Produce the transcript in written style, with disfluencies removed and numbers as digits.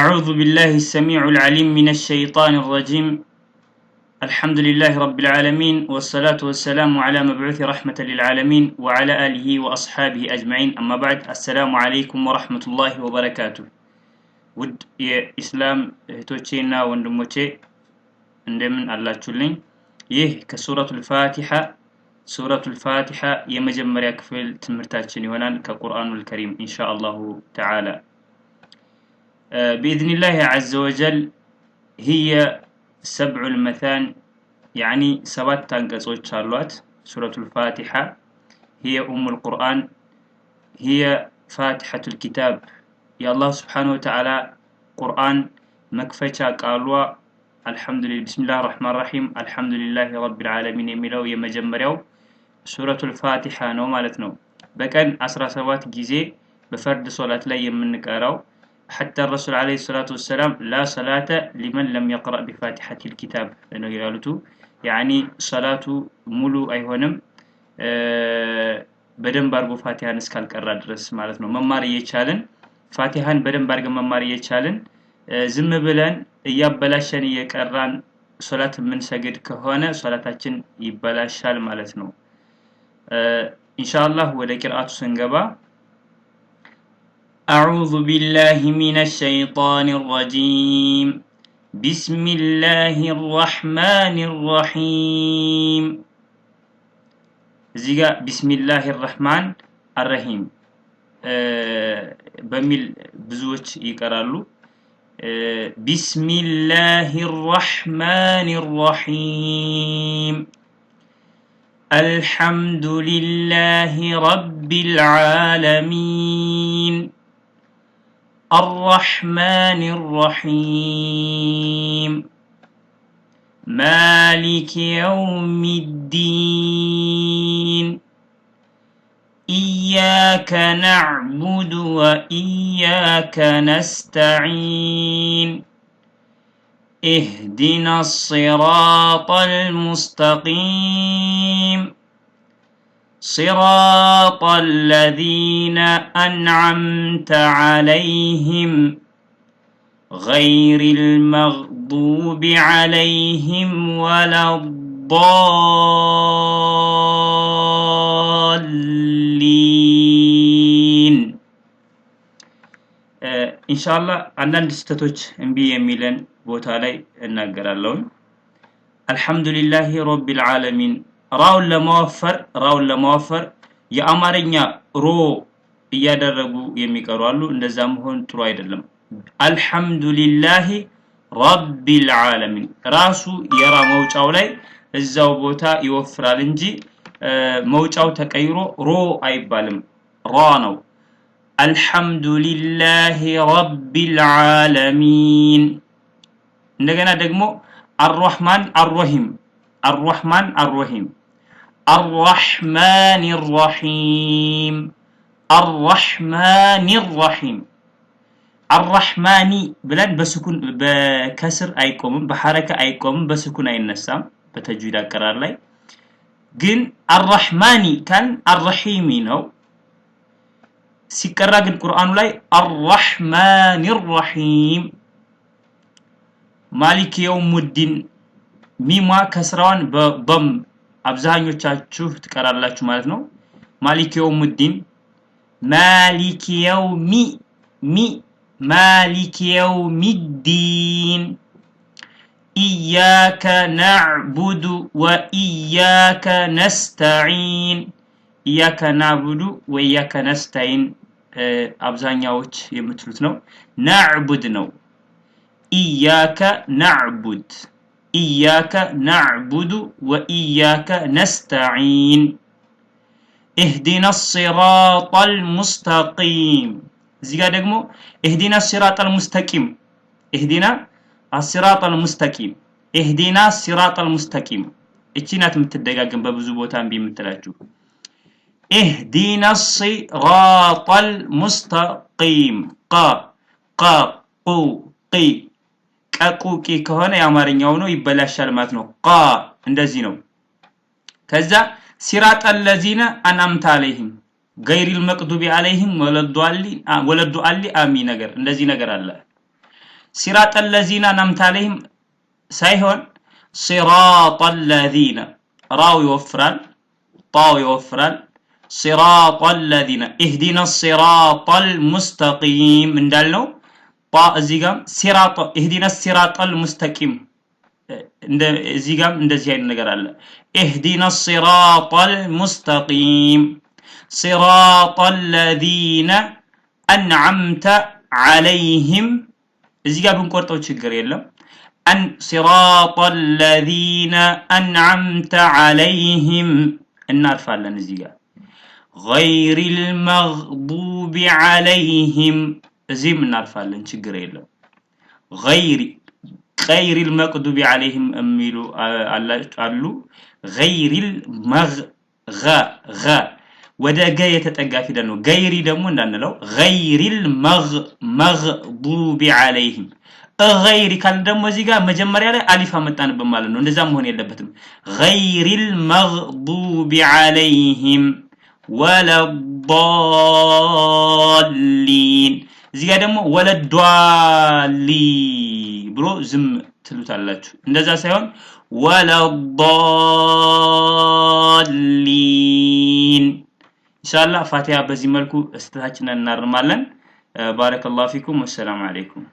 أعوذ بالله السميع العليم من الشيطان الرجيم. الحمد لله رب العالمين والصلاة والسلام على مبعوث رحمة للعالمين وعلى آله وأصحابه أجمعين. أما بعد، السلام عليكم ورحمة الله وبركاته. ود يا إسلام توتشينا وندموتشي እንደምን አላችሁልኝ? ይህ ከሱረቱል ፋቲሃ ሱረቱል ፋቲሃ የመጀመሪያ ክፍል ትምህርታችን ይሆናል ከቁርአኑል ከሪም ኢንሻአላሁ ተዓላ። بإذن الله عز وجل هي 7 المثان، يعني 7 አንቀጾች አሏት سورة الفاتحة. هي أم القرآن، هي فاتحة الكتاب. يا الله سبحانه وتعالى قرآن مكفቻ ቃሏ አልহামዱሊላህ ቢስሚላሂር ረህማኒር ረሂም አልহামዱሊላሂ ረቢል ዓለሚን የሚለው የመጀመሪያው ሱረቱል ፋቲሃ ነው ማለት ነው። በቀን 17 ጊዜ በፈርድ ሶላት ላይ የምንቀራው حتى الرسول عليه الصلاة والسلام لا صلاة لمن لم يقرأ بفاتحة الكتاب لأنه يقولوا يعني صلاة ملو أيهونم بدن بارغو فاتحة نسكال قرأ درس مالتنا ممار يچالن فاتحة بدن بارغ ممار يچالن ዝም ብለን እያበላሸን እየቀራን ሶላት ምን ሰግድ ከሆነ ሶላታችን ይበላሻል ማለት ነው። ኢንሻአላህ ወደ ቂርአቱ ስንገባ أعوذ بالله من الشيطان الرجيم بسم الله الرحمن الرحيم. زيغا بسم الله الرحمن الرحيم በሚል ብዙዎች ይቀራሉ። بسم الله الرحمن الرحيم الحمد لله رب العالمين الرحمن الرحيم مالك يوم الدين إياك نعبد وإياك نستعين اهدنا الصراط المستقيم صراط الذين أنعمت عليهم غير المغضوب عليهم ولا الضالين. ኢንሻአላህ አንዳንድ ስተቶች እንቢ የሚለን ቦታ ላይ እናገራለሁ። አልহামዱሊላሂ ረቢል ዓለሚን ራውን ለማወፈር የአማርኛ ሮ እያደረጉ የሚቀሩ አሉ። እንደዛ መሆን ጥሩ አይደለም። አልহামዱሊላሂ ረቢል ዓለሚን ራሱ የራ መውጫው ላይ እዛው ቦታ ይወፍራል እንጂ መውጫው ተቀይሮ ሮ አይባልም፣ ራ ነው። አልহামዱሊላሂ ረቢል ዓለሚን። እንደገና ደግሞ الرحمن الرحيم الرحمن الرحيم الرحمن الرحيم الرحمن الرحيم الرحماني بلاد بسكون بكسر ايقوم بحركه ايقوم بسكون اينسام بتجويد اقرار لاي ግን الرحماني كان الرحيمي ነው ሲቀራ ግን ቁርአኑ ላይ الرحمن الرحيم ማሊክ የውሙዲን ሚማ ከስራዋን በም አብዛኞቻችሁ ትቀራላችሁ ማለት ነው። ማሊክ የውሙዲን ማሊክ የውሚ ሚ ማሊክ የውሚዲን ኢያከ ነዕቡዱ ወኢያከ ነስተዒን ኢያከ ነዕቡዱ ወኢያከ ነስተዒን አብዛኛዎች የምትሉት ነው። ነዕቡድ ነው። إياك نعبد وإياك نستعين اهدنا الصراط المستقيم. زيغا دغمو اهدنا الصراط المستقيم اهدنا الصراط المستقيم اهدنا الصراط المستقيم እቺ ናት የምትደጋገም በብዙ ቦታ እንቢ የምትላችሁ اهدنا الصراط المستقيم ق قي ቀቁቂ ከሆነ ያማርኛው ነው ይበላሻል ማለት ነው። ቃ እንደዚህ ነው። ከዛ ሲራጥ الذين انعمت عليهم غير المغضوب عليهم ወለዱ አሊ አሚ ነገር እንደዚህ ነገር አለ። صراط الذين أنعمت عليهم ሳይሆን صراط الذين راو يوفرال طاو يوفرال صراط الذين اهدنا الصراط المستقيم እንዳልነው طا እዚህ ጋር صراط اهدنا الصراط المستقيم እዚህ ጋር እንደዚህ አይነት ነገር አለ اهدنا الصراط المستقيم صراط الذين أنعمت عليهم እዚህ ጋር ብንቆርጠው ችግር የለም أن صراط الذين أنعمت عليهم እናርፋለን እዚህ ጋር غير المغضوب عليهم እዚህም እናርፋለን ችግር የለም غير المغضوب عليهم የሚሉ አሉ غير المغ ወደ ገ የተጠጋ ፊደል ነው ገይሪ ደግሞ እንዳንለው غير المغضوب عليهم غير ካል ደግሞ እዚህ ጋር መጀመሪያ ላይ አሊፍ አመጣንበት ማለት ነው እንደዛ መሆን የለበትም غير المغضوب عليهم ولا الضالين እዚህ ጋር ደግሞ ወለዷሊ ብሎ ዝም ትሉታላችሁ እንደዛ ሳይሆን ولا الضالين ኢንሻአላህ ፋቲሃ በዚህ መልኩ እስተታችንን እናርማለን ባረከላሁ ፊኩም ወሰላሙ አለይኩም